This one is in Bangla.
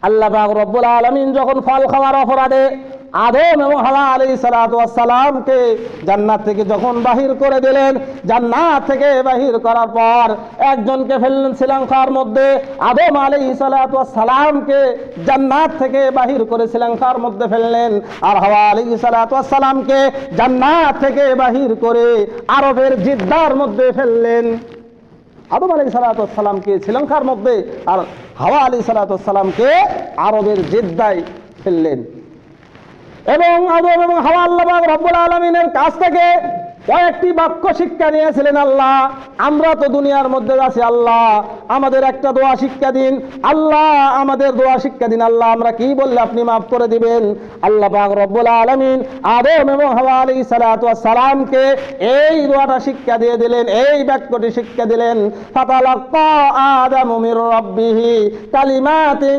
আল্লাহ পাক রব্বুল আলামিন যখন ফল খাওয়ার অপরাধে আদম এবং হাওয়া আলাইহিস সালাতু ওয়াস সালামকে জান্নাত থেকে যখন বাহির করে দিলেন, জান্নাত থেকে বাহির করার পর একজনকে ফেললেন শ্রীলঙ্কার মধ্যে, আদম আলাইহিস সালাতু ওয়াস সালামকে জান্নাত থেকে বাহির করে শ্রীলঙ্কার মধ্যে ফেললেন, আর হাওয়া আলাইহিস সালাতু ওয়াস সালামকে জান্নাত থেকে বাহির করে আরবের জিদ্দার মধ্যে ফেললেন। আদম আলাইহিস সালাতু ওয়াস সালামকে শ্রীলঙ্কার মধ্যে আর হাওয়া আলাইহিস সালাতু ওয়াস সালামকে আরবের জিদ্দায় ফেললেন। এবং আদম এবং হাওয়া আল্লাহ পাক রব্বুল আলামিনের কাছ থেকে কয়েকটি বাক্য শিক্ষা নিয়েছিলেন। আল্লাহ, আমরা তো দুনিয়ার মধ্যে আছি, আল্লাহ আমাদের একটা দোয়া শিক্ষা দিন, আল্লাহ আমাদের দোয়া শিক্ষা দিন, আল্লাহ আমরা কি বললে আপনি মাফ করে দিবেন। আল্লাহ পাক রব্বুল আলামিন আদম এবং হাওয়া আলাইহিস সালাতু ওয়াস সালামকে এই দোয়াটা শিক্ষা দিয়ে দিলেন, এই বাক্যটি শিক্ষা দিলেন, ফাতালাক্কা আদামু মির রাব্বিহি কালিমাতিন